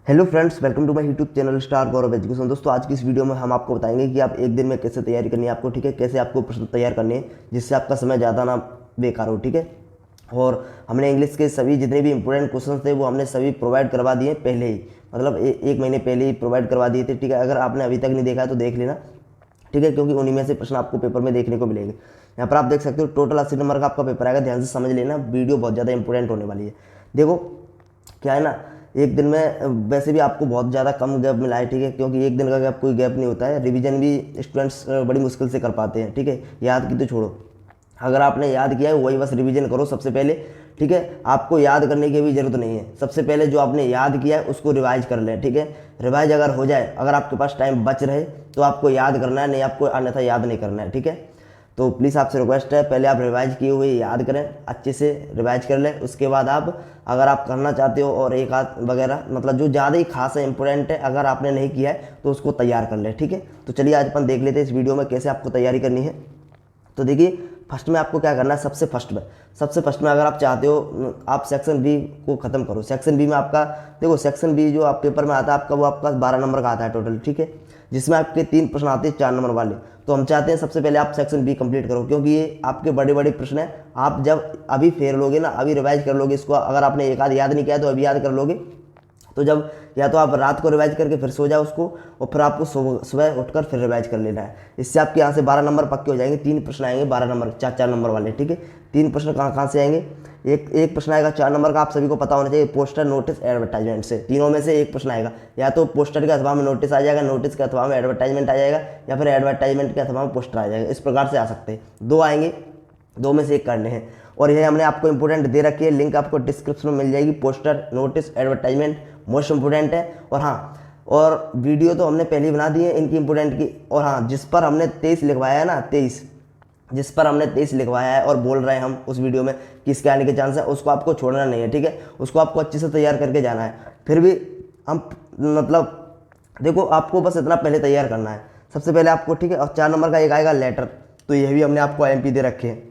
Hello friends, welcome to my YouTube channel star Gaurav education. दोस्तों, आज की इस वीडियो में हम आपको बताएंगे कि आप एक दिन में कैसे तैयारी करनी है आपको, ठीक है। कैसे आपको प्रश्न तैयार करने हैं जिससे आपका समय ज़्यादा ना बेकार हो, ठीक है। और हमने इंग्लिश के सभी जितने भी इंपॉर्टेंट क्वेश्चन थे वो हमने सभी प्रोवाइड करवा दिए पहले ही, मतलब एक महीने पहले ही प्रोवाइड करवा दिए थे, ठीक है। अगर आपने अभी तक नहीं देखा है तो देख लेना, ठीक है, क्योंकि उन्हीं में से प्रश्न आपको पेपर में देखने को मिलेंगे। यहाँ पर आप देख सकते हो टोटल 80 नंबर का आपका पेपर आएगा। ध्यान से समझ लेना, वीडियो बहुत ज़्यादा इंपॉर्टेंट होने वाली है। देखो क्या है ना, एक दिन में वैसे भी आपको बहुत ज़्यादा कम गैप मिला है, ठीक है, क्योंकि एक दिन का गैप कोई गैप नहीं होता है। रिवीजन भी स्टूडेंट्स बड़ी मुश्किल से कर पाते हैं, ठीक है। याद की तो छोड़ो, अगर आपने याद किया है वही बस रिवीजन करो सबसे पहले, ठीक है। आपको याद करने की भी जरूरत नहीं है। सबसे पहले जो आपने याद किया है उसको रिवाइज कर लें, ठीक है। रिवाइज अगर हो जाए, अगर आपके पास टाइम बच रहे तो आपको याद करना है, नहीं आपको अन्यथा याद नहीं करना है, ठीक है। तो प्लीज़ आपसे रिक्वेस्ट है, पहले आप रिवाइज किए हुए याद करें, अच्छे से रिवाइज कर लें। उसके बाद आप अगर आप करना चाहते हो और एक आध वगैरह, मतलब जो ज़्यादा ही खास है, इंपॉर्टेंट है, अगर आपने नहीं किया है तो उसको तैयार कर लें, ठीक है। तो चलिए आज अपन देख लेते हैं इस वीडियो में कैसे आपको तैयारी करनी है। तो देखिए, फर्स्ट में आपको क्या करना है, सबसे फर्स्ट में अगर आप चाहते हो आप सेक्शन बी को ख़त्म करो। सेक्शन बी में आपका देखो, सेक्शन बी जो आप पेपर में आता है आपका, वो आपका 12 नंबर का आता है टोटल, ठीक है, जिसमें आपके 3 प्रश्न आते हैं 4 नंबर वाले। तो हम चाहते हैं सबसे पहले आप सेक्शन बी कंप्लीट करो, क्योंकि ये आपके बड़े बड़े प्रश्न हैं। आप जब अभी फेर लोगे ना, अभी रिवाइज कर लोगे इसको, अगर आपने एक आध याद नहीं किया तो अभी याद कर लोगे, तो जब या तो आप रात को रिवाइज करके फिर सो जाओ उसको, और फिर आपको सुबह उठकर फिर रिवाइज कर लेना है। इससे आपके यहाँ से 12 नंबर पक्के हो जाएंगे। 3 प्रश्न आएंगे 12 नंबर, 4 नंबर वाले, ठीक है। 3 प्रश्न कहाँ कहाँ से आएंगे, एक प्रश्न आएगा 4 नंबर का, आप सभी को पता होना चाहिए, पोस्टर, नोटिस, एडवर्टाइजमेंट से। तीनों में से एक प्रश्न आएगा, या तो पोस्टर के अथवा में नोटिस आ जाएगा, नोटिस के अथवा में एडवर्टाइजमेंट आ जाएगा, या फिर एडवर्टाइजमेंट के अथवा में पोस्टर आ जाएगा। इस प्रकार से आ सकते हैं, 2 आएंगे, 2 में से एक करने हैं। और यह हमने आपको इंपॉर्टेंट दे रखी है, लिंक आपको डिस्क्रिप्शन में मिल जाएगी। Poster, notice, advertisement most important है। और हाँ, और वीडियो तो हमने पहले ही बना दी है इनकी इंपोर्टेंट की। और हाँ, जिस पर हमने 23 लिखवाया है ना, 23 जिस पर हमने 23 लिखवाया है और बोल रहे हैं हम उस वीडियो में कि इसके आने के चांस है, उसको आपको छोड़ना नहीं है, ठीक है। उसको आपको अच्छे से तैयार करके जाना है। फिर भी हम मतलब देखो, आपको बस इतना पहले तैयार करना है सबसे पहले आपको, ठीक है। और 4 नंबर का एक आएगा लेटर, तो यह भी हमने आपको IMP दे रखे हैं।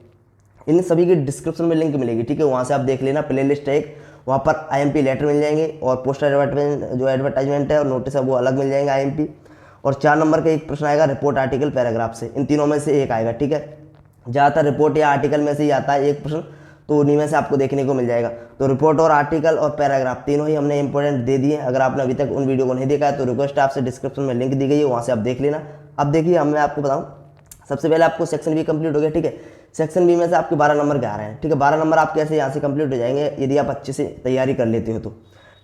इन सभी की डिस्क्रिप्शन में लिंक मिलेगी, ठीक है, वहाँ से आप देख लेना। प्ले लिस्ट है एक, वहाँ पर IMP लेटर मिल जाएंगे, और पोस्टर एडवर्टाइजमेंट है और नोटिस है वो अलग मिल जाएंगे IMP। और 4 नंबर का एक प्रश्न आएगा रिपोर्ट, आर्टिकल, पैराग्राफ से। इन तीनों में से एक आएगा, ठीक है। ज़्यादातर रिपोर्ट या आर्टिकल में से ही आता है एक प्रश्न, तो उन्हीं में से आपको देखने को मिल जाएगा। तो रिपोर्ट और आर्टिकल और पैराग्राफ तीनों ही हमने इंपॉर्टेंट दे दिए। अगर आपने अभी तक उन वीडियो को नहीं देखा है तो रिक्वेस्ट है आपसे, डिस्क्रिप्शन में लिंक दी गई है, वहाँ से आप देख लेना। अब देखिए, मैं आपको बताऊँ, सबसे पहले आपको सेक्शन बी कंप्लीट हो गया, ठीक है। सेक्शन बी में से आपके 12 नंबर के आ रहे हैं, ठीक है। 12 नंबर आपके ऐसे यहाँ से कंप्लीट हो जाएंगे यदि आप अच्छे से तैयारी कर लेते हो तो,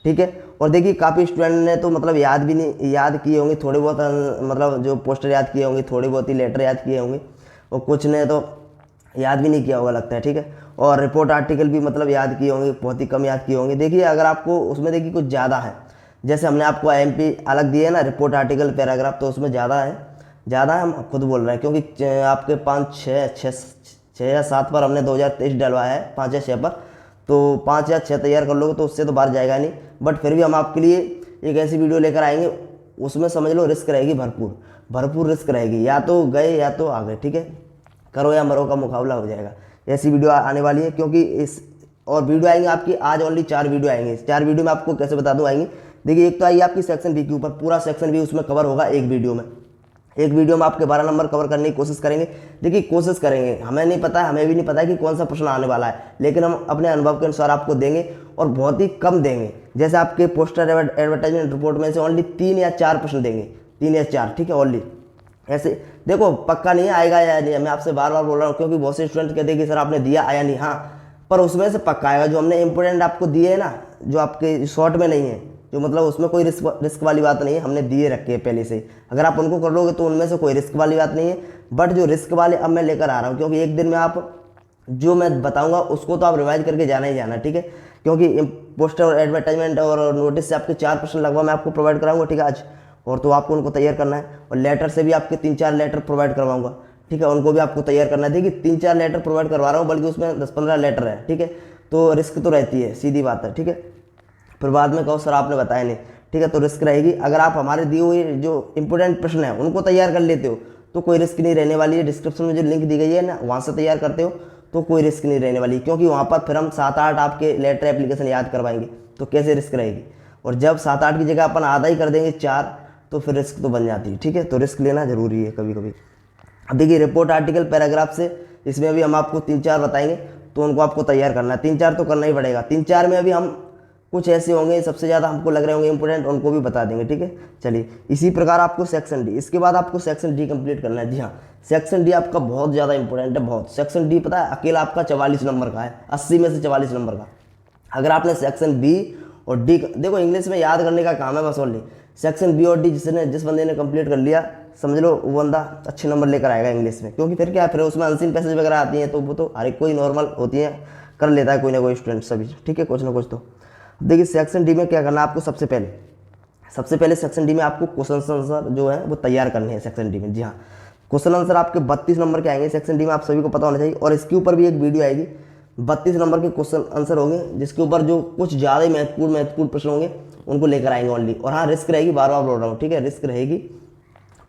ठीक है। और देखिए, काफ़ी स्टूडेंट ने तो मतलब याद भी नहीं याद किए होंगे, थोड़े बहुत मतलब जो पोस्टर याद किए होंगे, थोड़े बहुत ही लेटर याद किए होंगे, और कुछ ने तो याद भी नहीं किया होगा लगता है, ठीक है। और रिपोर्ट, आर्टिकल भी मतलब याद किए होंगे, बहुत ही कम याद किए होंगे। देखिए, अगर आपको उसमें देखिए कुछ ज़्यादा है, जैसे हमने आपको IMP अलग दिए है ना, रिपोर्ट, आर्टिकल, पैराग्राफ, तो उसमें ज़्यादा है, हम खुद बोल रहे हैं, क्योंकि आपके 6 या 7 पर हमने 2023 डलवाया है, 5 या 6 पर, तो 5 या 6 तैयार कर लोगे तो उससे तो बाहर जाएगा नहीं। बट फिर भी हम आपके लिए एक ऐसी वीडियो लेकर आएंगे, उसमें समझ लो रिस्क रहेगी, भरपूर रिस्क रहेगी, या तो गए या तो आ गए, ठीक है। करो या मरो का मुकाबला हो जाएगा। ऐसी वीडियो आने वाली है, क्योंकि इस और वीडियो आएंगे आपकी, आज ओनली 4 वीडियो आएंगे। 4 वीडियो में आपको कैसे बता दूं आएंगे। देखिए, एक तो आई आपकी सेक्शन बी के ऊपर, पूरा सेक्शन बी उसमें कवर होगा एक वीडियो में। एक वीडियो में आपके 12 नंबर कवर करने की कोशिश करेंगे। देखिए, कोशिश करेंगे, हमें नहीं पता है, हमें भी नहीं पता है कि कौन सा प्रश्न आने वाला है, लेकिन हम अपने अनुभव के अनुसार आपको देंगे, और बहुत ही कम देंगे। जैसे आपके पोस्टर, एडवर्टाइजमेंट, रिपोर्ट में से ओनली 3 या 4 प्रश्न देंगे, 3 या 4, ठीक है, ओनली। ऐसे देखो, पक्का नहीं आएगा या नहीं, मैं आपसे बार बार बोल रहा हूँ, क्योंकि बहुत से स्टूडेंट कहते हैं कि सर आपने दिया आया नहीं। हाँ, पर उसमें से पक्का आएगा। जो हमने इंपॉर्टेंट आपको दिए है ना, जो आपके शॉर्ट में नहीं है, जो मतलब उसमें कोई रिस्क वाली बात नहीं है, हमने दिए रखे हैं पहले से ही। अगर आप उनको कर लोगे तो उनमें से कोई रिस्क वाली बात नहीं है। बट जो रिस्क वाले अब मैं लेकर आ रहा हूँ, क्योंकि एक दिन में आप जो मैं बताऊंगा उसको तो आप रिवाइज करके जाना ही जाना, ठीक है। क्योंकि पोस्टर, एडवर्टाइजमेंट और नोटिस से आपके 4 प्रश्न लगभग मैं आपको प्रोवाइड कराऊंगा, ठीक है, आज। और तो आपको उनको तैयार करना है। और लेटर से भी आपके 3-4 लेटर प्रोवाइड करवाऊंगा, ठीक है, उनको भी आपको तैयार करना है। देखिए, 3-4 लेटर प्रोवाइड करवा रहा हूँ, बल्कि उसमें 10-15 लेटर है, ठीक है। तो रिस्क तो रहती है, सीधी बात है, ठीक है। फिर बाद में कहो सर आपने बताया नहीं, ठीक है, तो रिस्क रहेगी। अगर आप हमारे दिए हुए जो इंपॉर्टेंट प्रश्न है उनको तैयार कर लेते हो तो कोई रिस्क नहीं रहने वाली है। डिस्क्रिप्शन में जो लिंक दी गई है ना, वहाँ से तैयार करते हो तो कोई रिस्क नहीं रहने वाली, क्योंकि वहाँ पर फिर हम 7-8 आपके लेटर एप्लीकेशन याद करवाएंगे, तो कैसे रिस्क रहेगी। और जब 7-8 की जगह अपन आधा ही कर देंगे 4, तो फिर रिस्क तो बन जाती है, ठीक है। तो रिस्क लेना जरूरी है कभी कभी। अब देखिए रिपोर्ट आर्टिकल पैराग्राफ से, इसमें अभी हम आपको 3-4 बताएंगे, तो उनको आपको तैयार करना है। 3-4 तो करना ही पड़ेगा। 3-4 में अभी हम कुछ ऐसे होंगे सबसे ज़्यादा हमको लग रहे होंगे इंपॉर्टेंट, उनको भी बता देंगे, ठीक है। चलिए इसी प्रकार आपको सेक्शन डी, इसके बाद आपको सेक्शन डी कंप्लीट करना है। जी हाँ, सेक्शन डी आपका बहुत ज़्यादा इंपॉर्टेंट है, बहुत। सेक्शन डी पता है अकेला आपका 44 नंबर का है, 80 में से 44 नंबर का। अगर आपने सेक्शन बी और डी, देखो इंग्लिश में याद करने का काम है बस ओनली। सेक्शन बी और डी जिस बंदे ने कंप्लीट कर लिया, समझ लो वो बंदा अच्छे नंबर लेकर आएगा इंग्लिश में, क्योंकि फिर क्या है, फिर उसमें अनसीन पैसेज वगैरह आती हैं, तो वो तो हर एक कोई नॉर्मल होती है, कर लेता है कोई ना कोई स्टूडेंट सभी, ठीक है, कुछ ना कुछ। तो देखिए सेक्शन डी में क्या करना है आपको, सबसे पहले सेक्शन डी में आपको क्वेश्चन आंसर जो है वो तैयार करने हैं सेक्शन डी में। जी हाँ, क्वेश्चन आंसर आपके 32 नंबर के आएंगे सेक्शन डी में, आप सभी को पता होना चाहिए। और इसके ऊपर भी एक वीडियो आएगी, 32 नंबर के क्वेश्चन आंसर होंगे, जिसके ऊपर जो कुछ ज़्यादा ही महत्वपूर्ण प्रश्न होंगे उनको लेकर आएंगे ओनली। और हाँ, रिस्क रहेगी, बार बार बोल रहा हूँ, ठीक है, रिस्क रहेगी,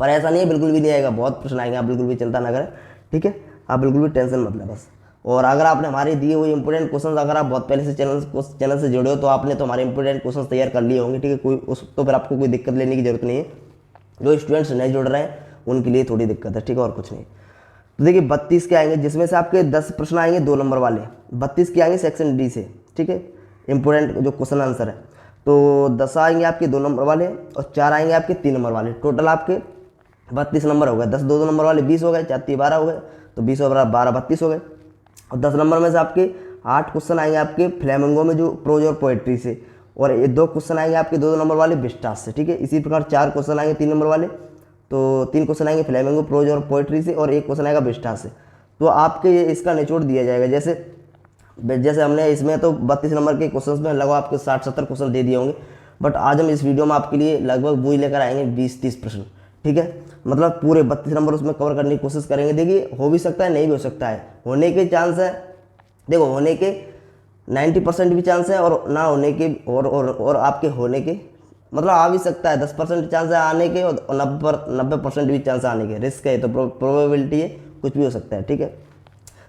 पर ऐसा नहीं है बिल्कुल भी नहीं आएगा, बहुत प्रश्न आएंगे, आप बिल्कुल भी चिंता ना करें, ठीक है, आप बिल्कुल भी टेंशन मत लें बस। और अगर आपने हमारे दिए हुए इंपोर्टेंट क्वेश्चन, अगर आप बहुत पहले से चैनल से जुड़े हो, तो आपने तो हमारे इंपोर्टेंट क्वेश्चन तैयार कर लिए होंगे, ठीक है, तो फिर आपको कोई दिक्कत लेने की जरूरत नहीं है। जो स्टूडेंट्स नहीं जुड़ रहे हैं उनके लिए थोड़ी दिक्कत है, ठीक है, और कुछ नहीं। तो देखिए 32 के आएंगे, जिसमें से आपके 10 प्रश्न आएंगे 2 नंबर वाले, 32 के आएंगे सेक्शन डी से, ठीक है, इंपोर्टेंट जो क्वेश्चन आंसर है। तो 10 आएंगे आपके 2 नंबर वाले और 4 आएंगे आपके 3 नंबर वाले। टोटल आपके 32 नंबर हो गए, 10 2 नंबर वाले 20 हो गए, 4 3 12 हो गए, तो 20 और 12 32 हो गए। और 10 नंबर में से आपके 8 क्वेश्चन आएंगे आपके फ्लेमिंगो में जो प्रोज और पोएट्री से, और 2 क्वेश्चन आएंगे आपके 2 नंबर वाले विस्टास से, ठीक है। इसी प्रकार 4 क्वेश्चन आएंगे 3 नंबर वाले, तो 3 क्वेश्चन आएंगे फ्लेमिंगो, प्रोज और पोएट्री से, और 1 क्वेश्चन आएगा विस्टास से। तो आपके ये इसका निचोड़ दिया जाएगा, जैसे हमने इसमें तो 32 नंबर के क्वेश्चंस में लगभग आपके 60-70 क्वेश्चन दे दिए होंगे, बट आज हम इस वीडियो में आपके लिए लगभग वही लेकर आएंगे 20-30 प्रश्न, ठीक है। मतलब पूरे 32 नंबर उसमें कवर करने की कोशिश करेंगे। देखिए हो भी सकता है, नहीं भी हो सकता है, होने के चांस है, देखो होने के 90% भी चांस है, और ना होने के और आपके होने के मतलब आ भी सकता है, 10% चांस है आने के, और 90% भी चांस है आने के। रिस्क है तो प्रोबेबिलिटी है, कुछ भी हो सकता है, ठीक है।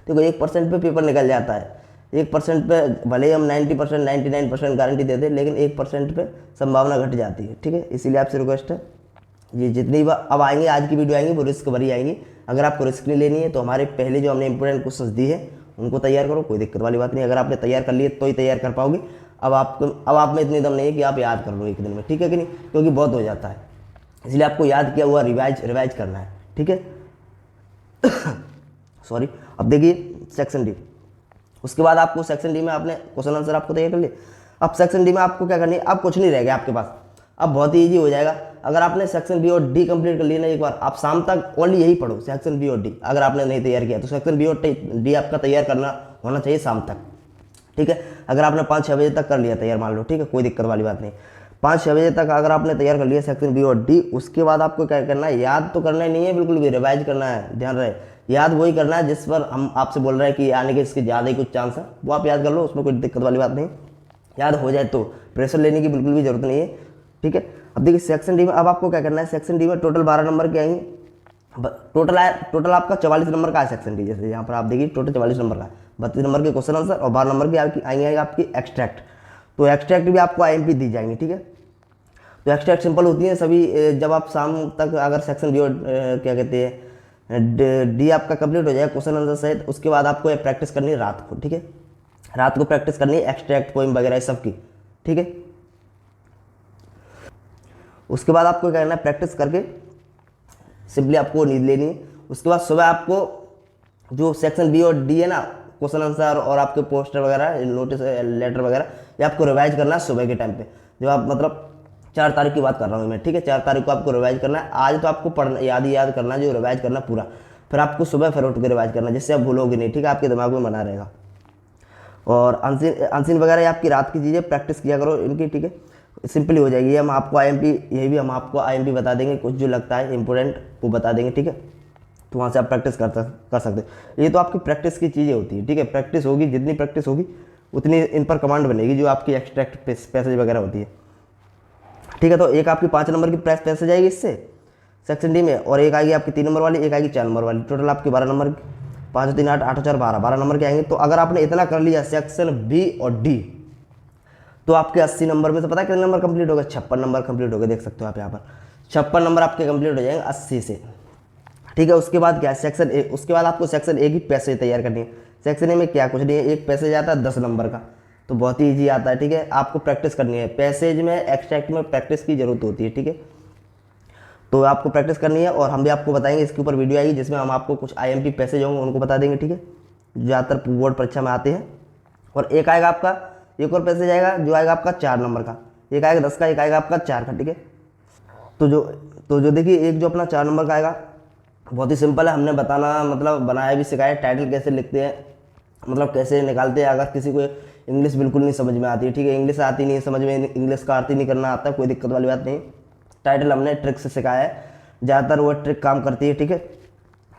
देखो 1% पे पेपर निकल जाता है, 1% पे भले ही हम 90% 99% गारंटी देते हैं, लेकिन 1% पे संभावना घट जाती है, ठीक है। इसीलिए आपसे रिक्वेस्ट है, ये जितनी बार अब आएंगे, आज की वीडियो आएंगी, वो रिस्क भरी आएंगी। अगर आपको रिस्क नहीं लेनी है तो हमारे पहले जो हमने इंपोर्टेंट क्वेश्चन दिए हैं उनको तैयार करो, कोई दिक्कत वाली बात नहीं। अगर आपने तैयार कर लिए तो ही तैयार कर पाओगे। अब आप में इतनी दम नहीं है कि आप याद कर लो एक दिन में, ठीक है कि नहीं, क्योंकि बहुत हो जाता है, इसलिए आपको याद किया हुआ रिवाइज करना है, ठीक है। सॉरी। अब देखिए सेक्शन डी, उसके बाद आपको सेक्शन डी में आपने क्वेश्चन आंसर आपको तैयार कर लिए। अब सेक्शन डी में आपको क्या करनी है, अब कुछ नहीं रह गया आपके पास, अब बहुत ही ईजी हो जाएगा। अगर आपने सेक्शन बी और डी कंप्लीट कर लिया ना एक बार, आप शाम तक ओनली यही पढ़ो, सेक्शन बी और डी। अगर आपने नहीं तैयार किया तो सेक्शन बी और डी आपका तैयार करना होना चाहिए शाम तक, ठीक है। अगर आपने 5-6 बजे तक कर लिया तैयार, मान लो, ठीक है, कोई दिक्कत वाली बात नहीं। 5-6 बजे तक अगर आपने तैयार कर लिया सेक्शन बी और डी, उसके बाद आपको क्या करना है, याद तो करना ही नहीं है बिल्कुल भी, रिवाइज करना है, ध्यान रहे। याद वही करना है जिस पर हम आपसे बोल रहे हैं कि आने के इसके ज़्यादा ही कुछ चांस है, वो आप याद कर लो, उसमें कोई दिक्कत वाली बात नहीं। याद हो जाए तो प्रेशर लेने की बिल्कुल भी जरूरत नहीं है, ठीक है। अब देखिए सेक्शन डी में अब आपको क्या करना है, सेक्शन डी में टोटल 12 नंबर के आएंगे, टोटल आपका 44 नंबर का है सेक्शन डी। जैसे यहाँ पर आप देखिए टोटल 44 नंबर का, 32 नंबर के क्वेश्चन आंसर और 12 नंबर के आएंगे आपकी एक्सट्रैक्ट। तो एक्सट्रैक्ट भी आपको IMP दी जाएंगी, ठीक है। तो एक्सट्रैक्ट सिंपल होती है सभी, जब आप शाम तक अगर सेक्शन डी और क्या कहते हैं डी आपका कंप्लीट हो जाए क्वेश्चन आंसर सहित, उसके बाद आपको प्रैक्टिस करनी है रात को, ठीक है। रात को प्रैक्टिस करनी है एक्सट्रैक्ट पोइम वगैरह सब की, ठीक है। उसके बाद आपको क्या करना है, प्रैक्टिस करके सिंपली आपको नींद लेनी है। उसके बाद सुबह आपको जो सेक्शन बी और डी है ना, क्वेश्चन आंसर और आपके पोस्टर वगैरह, नोटिस लेटर वगैरह, ये आपको रिवाइज करना है सुबह के टाइम पे, जब आप मतलब 4 तारीख की बात कर रहा हूँ मैं, ठीक है। 4 तारीख को आपको रिवाइज करना है। आज तो आपको पढ़ना याद करना है, जो रिवाइज करना पूरा, फिर आपको सुबह फिर उठ के रिवाइज करना, जिससे आप भूलोगे नहीं, ठीक है, आपके दिमाग में बना रहेगा। और अनसीन वगैरह आपकी रात की चीज़ें प्रैक्टिस किया करो इनकी, ठीक है, सिंपली हो जाएगी। हम आपको IMP बता देंगे, कुछ जो लगता है इंपॉर्टेंट वो बता देंगे, ठीक है। तो वहाँ से आप प्रैक्टिस कर सकते हैं। ये तो आपकी प्रैक्टिस की चीज़ें होती है, ठीक है। प्रैक्टिस होगी, जितनी प्रैक्टिस होगी उतनी इन पर कमांड बनेगी, जो आपकी एक्सट्रैक्ट पैसेज वगैरह होती है, ठीक है। तो एक आपकी 5 नंबर की पैसेज आएगी इससे सेक्शन डी में, और एक आएगी आपकी 3 नंबर वाली, एक आएगी 4 नंबर वाली। टोटल आपकी 12 नंबर, 5 3 8 8 4 12 नंबर के आएंगे। तो अगर आपने इतना कर लिया सेक्शन बी और डी, तो आपके 80 नंबर में से पता है कितने नंबर कंप्लीट हो गए? 56 नंबर कंप्लीट हो गए, देख सकते हो आप यहाँ पर 56 नंबर आपके कंप्लीट हो जाएंगे 80 से। ठीक है, उसके बाद क्या है, सेक्शन ए। उसके बाद आपको सेक्शन ए की पैसेज तैयार करनी है। सेक्शन ए में क्या कुछ नहीं है, एक पैसेज आता है 10 नंबर का, तो बहुत ही ईजी आता है। ठीक है, आपको प्रैक्टिस करनी है। पैसेज में एक्सट्रैक्ट में प्रैक्टिस की जरूरत होती है। ठीक है, तो आपको प्रैक्टिस करनी है और हम भी आपको बताएंगे, इसके ऊपर वीडियो आएगी जिसमें हम आपको कुछ IMP पैसेज होंगे उनको बता देंगे। ठीक है, ज़्यादातर बोर्ड परीक्षा में आते हैं। और एक आएगा आपका, एक और पैसेज आएगा जो आएगा आपका 4 नंबर का, एक आएगा 10 का, एक आएगा आपका 4 का। ठीक है, तो जो देखिए, एक जो अपना 4 नंबर का आएगा बहुत ही सिंपल है, हमने बताना मतलब बनाया भी सिखाया। टाइटल कैसे लिखते हैं, मतलब कैसे निकालते हैं। अगर किसी को इंग्लिश बिल्कुल नहीं समझ में आती है, ठीक है, इंग्लिश आती नहीं है समझ में, इंग्लिश का अर्थ ही नहीं करना आता, कोई दिक्कत वाली बात नहीं। टाइटल हमने ट्रिक से सिखाया है, ज़्यादातर वो ट्रिक काम करती है। ठीक है,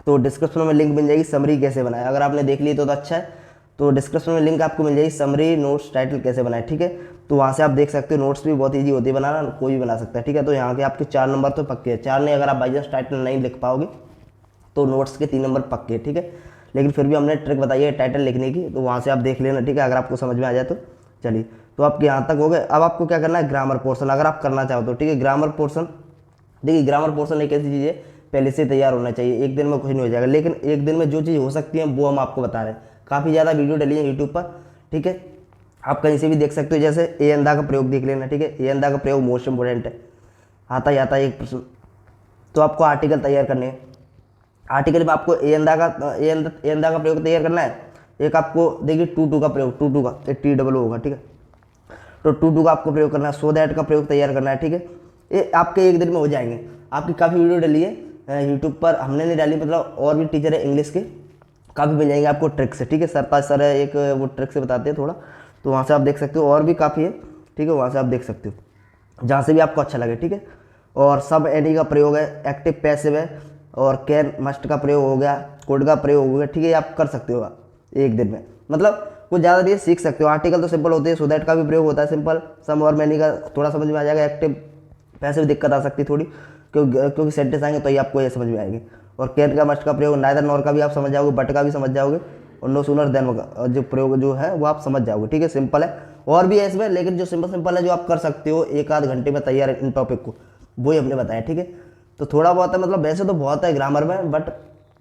तो डिस्क्रिप्शन में लिंक मिल जाएगी समरी कैसे बनाए, अगर आपने देख ली तो अच्छा है। तो डिस्क्रिप्शन में लिंक आपको मिल जाएगी समरी नोट्स टाइटल कैसे बनाए। ठीक है, तो वहाँ से आप देख सकते हो, नोट्स भी बहुत ईजी होती है बनाना, कोई भी बना सकता है। ठीक है, तो यहाँ के आपके 4 नंबर तो पक्के हैं। 4 नहीं, अगर आप बाई चांस टाइटल नहीं लिख पाओगे तो नोट्स के 3 नंबर पक्के। ठीक है, लेकिन फिर भी हमने ट्रिक बताई है टाइटल लिखने की, तो वहाँ से आप देख लेना। ठीक है, अगर आपको समझ में आ जाए तो। चलिए, तो आपके यहाँ तक हो गए। अब आपको क्या करना है, ग्रामर पोर्शन अगर आप करना चाहो तो। ठीक है, ग्रामर पोर्शन, देखिए ग्रामर पोर्शन एक ऐसी चीज़ है पहले से तैयार होना चाहिए, एक दिन में कुछ नहीं हो जाएगा, लेकिन एक दिन में जो चीज़ हो सकती है वो हम आपको बता रहे हैं। काफ़ी ज़्यादा वीडियो डली है यूट्यूब पर। ठीक है, आप कहीं से भी देख सकते हो, जैसे ए अंधा का प्रयोग देख लेना। ठीक है, ए अंधा का प्रयोग मोस्ट इंपोर्टेंट है, आता ही आता है एक प्रश्न। तो आपको आर्टिकल तैयार करने हैं। आर्टिकल में आपको ए अंधा का प्रयोग तैयार करना है। एक आपको देखिए टू का प्रयोग, टू का TOO होगा। ठीक है, तो टू का आपको प्रयोग करना है। सो दैट का प्रयोग तैयार करना है। ठीक है, ये आपके एक दिन में हो जाएंगे। आपकी काफ़ी वीडियो डली है यूट्यूब पर, हमने नहीं डाली, मतलब और भी टीचर है इंग्लिश के, काफ़ी मिल जाएंगे आपको ट्रिक से। ठीक है, सरताज सर है एक, वो ट्रिक से बताते हैं थोड़ा, तो वहाँ से आप देख सकते हो, और भी काफ़ी है। ठीक है, वहाँ से आप देख सकते हो जहाँ से भी आपको अच्छा लगे। ठीक है, और सब एनी का प्रयोग है, एक्टिव पैसिव है, और कैन मस्ट का प्रयोग हो गया, कोड का प्रयोग हो गया। ठीक है, आप कर सकते हो एक दिन में, मतलब कुछ ज़्यादा नहीं सीख सकते हो। आर्टिकल तो सिंपल होते हैं, सो दैट का भी प्रयोग होता है सिंपल, सम और मैनी का थोड़ा समझ में आ जाएगा, एक्टिव पैसिव दिक्कत आ सकती है थोड़ी, क्योंकि सेंटेंस आएंगे तो ही आपको ये समझ में आएगी। और कैन का मस्ट का प्रयोग, नाइदर नॉर का भी आप समझ जाओगे, बट का भी समझ जाओगे, और नो सूनर देन जो प्रयोग जो है वो आप समझ जाओगे। ठीक है, सिंपल है, और भी है इसमें, लेकिन जो सिंपल है जो आप कर सकते हो एक आध घंटे में तैयार इन टॉपिक को, वही हमने बताया। ठीक है, तो थोड़ा बहुत है, मतलब वैसे तो बहुत है ग्रामर में, बट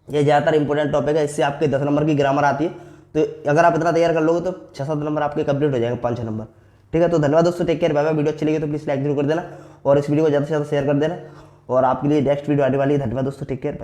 ये ज़्यादातर इंपॉर्टेंट टॉपिक है, इससे आपके 10 नंबर की ग्रामर आती है। तो अगर आप इतना तैयार कर लोगे तो 6-7 नंबर आपके कंप्लीट हो जाएंगे, 5-6 नंबर। ठीक है, तो धन्यवाद दोस्तों, take care, bye bye. Video अच्छी लगी तो प्लीज़ लाइक जरूर कर देना, और इस वीडियो को ज़्यादा से ज़्यादा शेयर कर देना, और आपके लिए नेक्स्ट वीडियो आने वाली है। धन्यवाद दोस्तों, टेक केयर, बाय।